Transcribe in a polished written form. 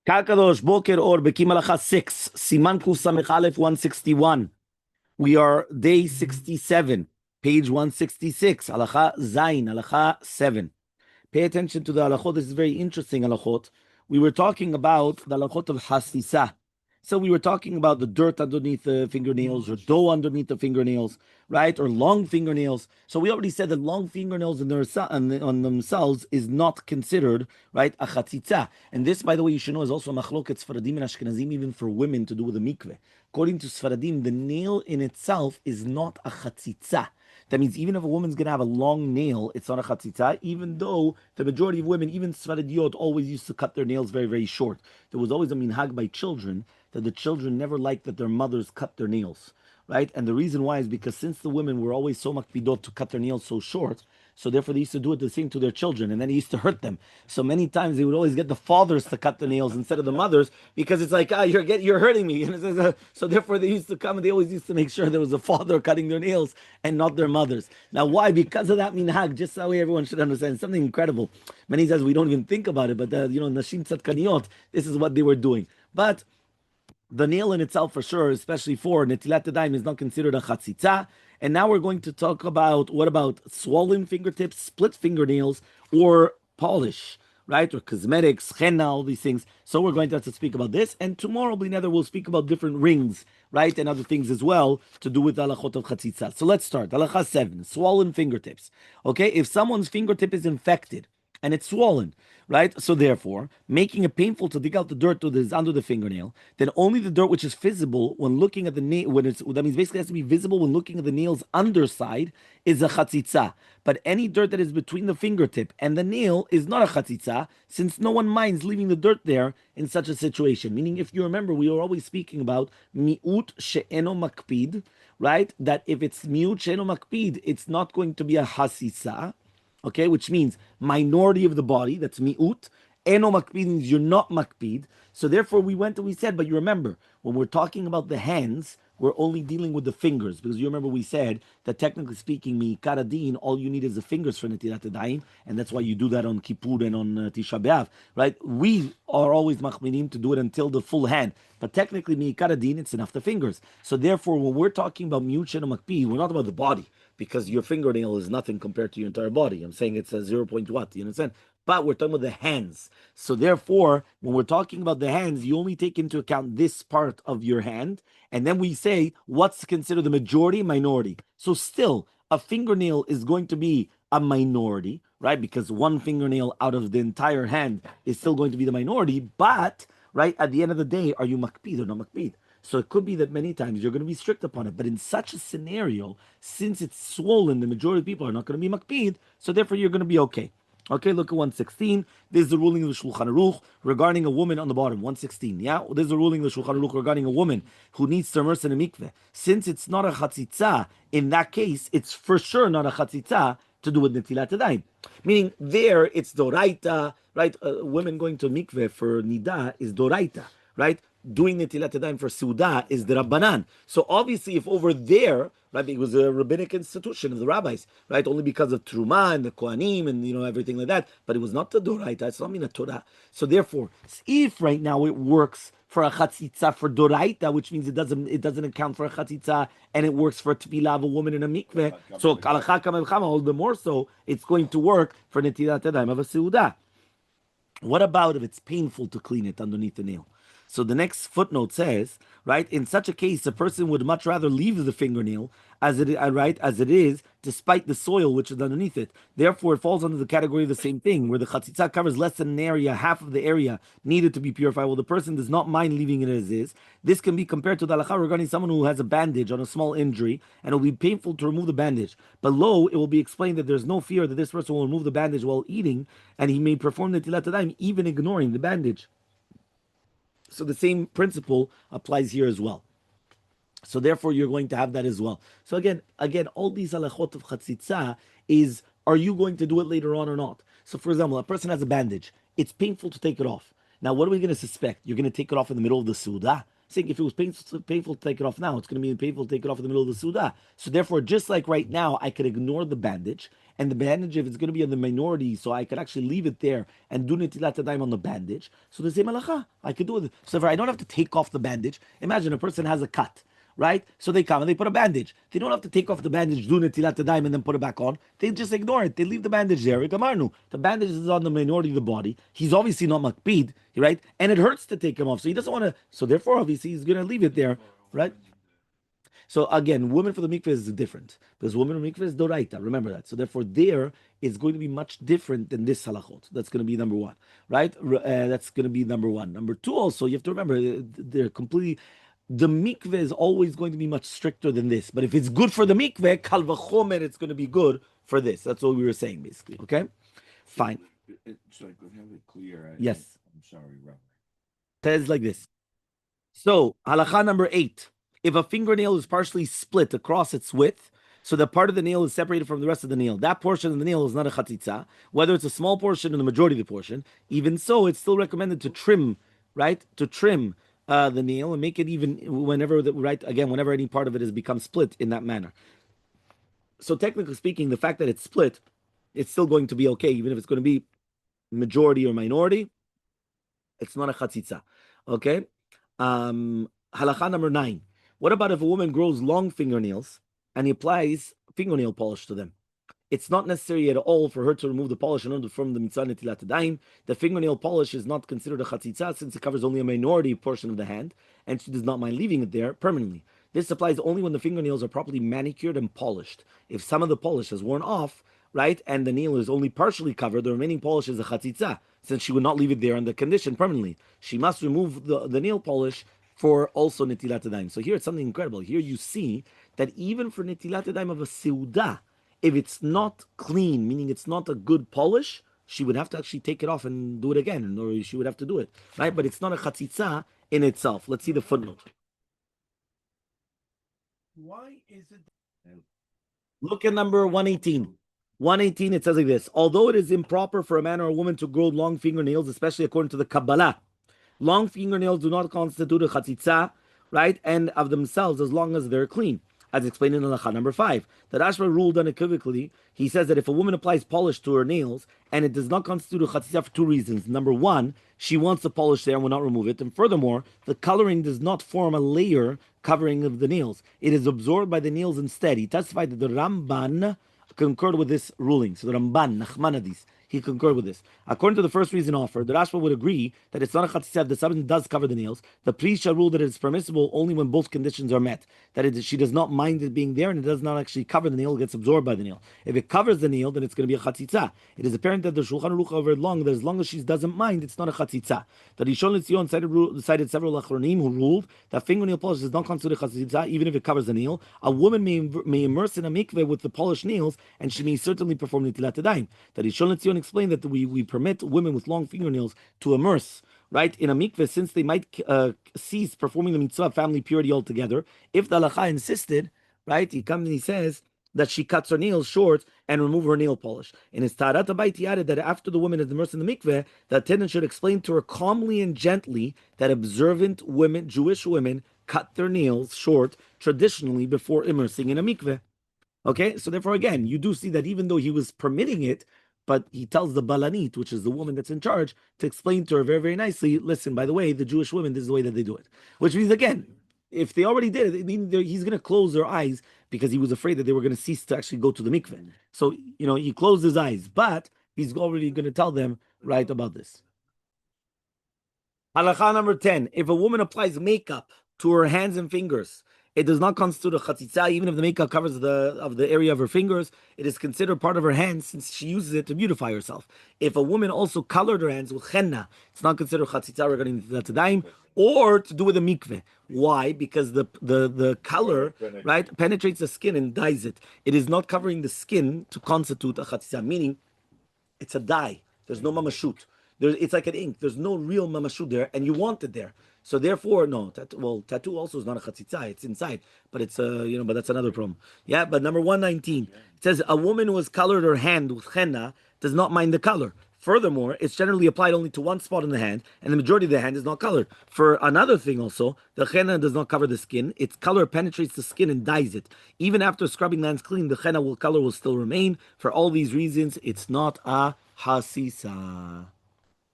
Kakadosh Boker Or Beki'im Bahalacha 6, Siman Kuf Samech Aleph 161. We are day 67, page 166, Halacha Zayin, Halacha 7. Pay attention to the halachot. This is very interesting halachot. We were talking about the halachot of hasisa. So we were talking about the dirt underneath the fingernails or dough underneath the fingernails, right? Or long fingernails. So we already said that long fingernails on themselves is not considered, right, a chatzitza. And this, by the way, you should know, is also a machloket Sfaradim and Ashkenazim, even for women to do with a mikveh. According to Sfaradim, the nail in itself is not a chatzitza. That means even if a woman's going to have a long nail, it's not a chatzitza, even though the majority of women, even Sfaradiot, always used to cut their nails very, very short. There was always a minhag by children that the children never liked that their mothers cut their nails, right? And the reason why is because since the women were always so makpidot to cut their nails so short, so therefore they used to do it the same to their children, and then it used to hurt them. So many times they would always get the fathers to cut the nails instead of the mothers because it's like, you're hurting me. So therefore they used to come and they always used to make sure there was a father cutting their nails and not their mothers. Now why? Because of that minhag, just that way everyone should understand. Something incredible. Many times we don't even think about it, but Nashim Tzadkaniot, this is what they were doing. But the nail in itself, for sure, especially for netilat yadayim, is not considered a chatzitza. And now we're going to talk about what about swollen fingertips, split fingernails, or polish, right? Or cosmetics, henna, all these things. So we're going to have to speak about this. And tomorrow, B'neder, we'll speak about different rings, right? And other things as well to do with the halachot of chatzitza. So let's start. Halacha 7, swollen fingertips. Okay, if someone's fingertip is infected and it's swollen, right? So therefore, making it painful to dig out the dirt that is under the fingernail, then only the dirt which is visible when looking at the nail, that means basically it has to be visible when looking at the nail's underside, is a chatzitza. But any dirt that is between the fingertip and the nail is not a chatzitza, since no one minds leaving the dirt there in such a situation. Meaning, if you remember, we were always speaking about mi'ut she'eno makpid, right? That if it's mi'ut she'eno makpid, it's not going to be a hasisa, okay, which means minority of the body, that's mi'ut. Eno makpid means you're not makpid. So therefore we went and we said, but you remember, when we're talking about the hands, we're only dealing with the fingers, because you remember we said that technically speaking, mi'ikar adin, all you need is the fingers for netilat yadayim, and that's why you do that on Kippur and on Tisha B'Av, right? We are always machminim to do it until the full hand, but technically mi'ikar adin, it's enough the fingers. So therefore, when we're talking about mi'ut she'eno makpid, we're not about the body, because your fingernail is nothing compared to your entire body. I'm saying it's a 0. What, you understand? But we're talking about the hands. So therefore, when we're talking about the hands, you only take into account this part of your hand. And then we say, what's considered the majority, minority. So still, a fingernail is going to be a minority, right? Because one fingernail out of the entire hand is still going to be the minority. But, right, at the end of the day, are you makpid or not makpid? So it could be that many times you're going to be strict upon it. But in such a scenario, since it's swollen, the majority of people are not going to be makpid, so therefore you're going to be okay. Okay, look at 116. This is the ruling of the Shulchan Aruch regarding a woman on the bottom. 116. Yeah, this is the ruling of the Shulchan Aruch regarding a woman who needs to immerse in a mikveh. Since it's not a chatzitza, in that case, it's for sure not a chatzitza to do with netilat yadayim. Meaning there, it's doraita, right? Women going to mikveh for nida is doraita, right? Doing netilat yadayim for Suda is the Rabbanan. So obviously, if over there, right, it was a rabbinic institution of the rabbis, right, only because of Truma and the Kohanim and everything like that, but it was not the Doraita, it's not a Torah. So therefore, if right now it works for a chatzitza for Doraita, which means it doesn't account for a chatzitza, and it works for a tefillah of a woman in a mikveh, so kalacha kamel chama, all the more so, it's going to work for netilat yadayim of a Seudah. What about if it's painful to clean it underneath the nail? So the next footnote says, right, in such a case, a person would much rather leave the fingernail as it is, despite the soil which is underneath it. Therefore, it falls under the category of the same thing, where the chatzitza covers less than an area, half of the area needed to be purified. Well, the person does not mind leaving it as is. This can be compared to the halakha regarding someone who has a bandage on a small injury, and it will be painful to remove the bandage. Below, it will be explained that there's no fear that this person will remove the bandage while eating, and he may perform the netilat yadayim even ignoring the bandage. So the same principle applies here as well. So therefore, you're going to have that as well. So again, all these halachot of chatzitza is, are you going to do it later on or not? So for example, a person has a bandage. It's painful to take it off. Now, what are we going to suspect? You're going to take it off in the middle of the Suda? Saying if it was painful to take it off now, it's going to be painful to take it off in the middle of the Suda. So therefore, just like right now, I could ignore the bandage, and the bandage, if it's going to be in the minority, so I could actually leave it there and do netilat yadayim on the bandage. So the same halacha, I could do it. So therefore, I don't have to take off the bandage. Imagine a person has a cut, right? So they come and they put a bandage. They don't have to take off the bandage, do netilat yadayim, and then put it back on. They just ignore it. They leave the bandage there. The bandage is on the minority of the body. He's obviously not makpid, right? And it hurts to take him off. So he doesn't want to. So therefore, obviously, he's going to leave it there, right? So again, women for the mikveh is different because women for the mikveh is doraita. Remember that. So therefore, there is going to be much different than this halachot. That's going to be number one, right? That's going to be number one. Number two, also, you have to remember they're completely. The mikveh is always going to be much stricter than this. But if it's good for the mikveh, kal v'chomer, it's going to be good for this. That's what we were saying, basically. Okay, fine. So I could have it clear. Yes. I'm sorry, Rabbi. Says like this. So halacha number 8. If a fingernail is partially split across its width, so the part of the nail is separated from the rest of the nail, that portion of the nail is not a chatzitza, whether it's a small portion or the majority of the portion. Even so, it's still recommended to trim, right? To trim the nail and make it even whenever, whenever any part of it has become split in that manner. So technically speaking, the fact that it's split, it's still going to be okay, even if it's going to be majority or minority. It's not a chatzitza. Okay? Halacha number 9. What about if a woman grows long fingernails and he applies fingernail polish to them? It's not necessary at all for her to remove the polish in order to perform the mitzvah netilat yadayim. The fingernail polish is not considered a chatzitza since it covers only a minority portion of the hand, and she does not mind leaving it there permanently. This applies only when the fingernails are properly manicured and polished. If some of the polish has worn off, right, and the nail is only partially covered, the remaining polish is a chatzitza, since she would not leave it there in the condition permanently. She must remove the nail polish for also netilat yadayim. So here it's something incredible. Here you see that even for netilat yadayim of a seuda, if it's not clean, meaning it's not a good polish, she would have to actually take it off and do it again, or she would have to do it, right? But it's not a chatzitza in itself. Let's see the footnote. Why is it? Look at number 118. 118, it says like this. Although it is improper for a man or a woman to grow long fingernails, especially according to the Kabbalah, long fingernails do not constitute a chatzitza, right? And of themselves, as long as they're clean. As explained in halacha number 5. The Rashba ruled unequivocally. He says that if a woman applies polish to her nails and it does not constitute a chatzitza for 2 reasons. Number 1, she wants the polish there and will not remove it. And furthermore, the coloring does not form a layer covering of the nails. It is absorbed by the nails instead. He testified that the Ramban concurred with this ruling. So the Ramban, Nachmanadis, he concurred with this. According to the first reason offered, the Rashba would agree that it's not a chatzitza if the substance does cover the nails. The priest shall rule that it is permissible only when both conditions are met. That she does not mind it being there and it does not actually cover the nail, it gets absorbed by the nail. If it covers the nail, then it's going to be a chatzitza. It is apparent that the Shulchan Aruch covered long that as long as she doesn't mind, it's not a chatzitza. The Rishon LeZion cited several achronim who ruled that fingernail polish does not constitute a chatzitza even if it covers the nail. A woman may immerse in a mikveh with the polished nails and she may certainly perform netilat yadayim. The Rishon LeZion explained that we permit women with long fingernails to immerse, right, in a mikveh since they might cease performing the mitzvah of family purity altogether. If the halacha insisted, right, he comes and he says that she cuts her nails short and remove her nail polish. In his Taharat Habayit, he added that after the woman is immersed in the mikveh, the attendant should explain to her calmly and gently that observant women, Jewish women, cut their nails short traditionally before immersing in a mikveh. Okay, so therefore, again, you do see that even though he was permitting it, but he tells the balanit, which is the woman that's in charge, to explain to her very, very nicely, listen, by the way, the Jewish women, this is the way that they do it. Which means, again, if they already did it, it means he's going to close their eyes because he was afraid that they were going to cease to actually go to the mikveh. So, he closed his eyes, but he's already going to tell them right about this. Halakha number 10. If a woman applies makeup to her hands and fingers, it does not constitute a chatzitza, even if the makeup covers the area of her fingers. It is considered part of her hands since she uses it to beautify herself. If a woman also colored her hands with henna, it's not considered chatzitza regarding the tadaim, or to do with a mikveh. Why? Because the color, right, penetrates the skin and dyes it. It is not covering the skin to constitute a chatzitza, meaning it's a dye. There's no mamashut. It's like an ink. There's no real mamashut there, and you want it there. So therefore, no. Tattoo also is not a chatzitza. It's inside, but it's but that's another problem. Yeah, but number 119, it says a woman who has colored her hand with henna does not mind the color. Furthermore, it's generally applied only to one spot in the hand, and the majority of the hand is not colored. For another thing also, the henna does not cover the skin. Its color penetrates the skin and dyes it. Even after scrubbing the hands clean, the henna color will still remain. For all these reasons, it's not a hasisa.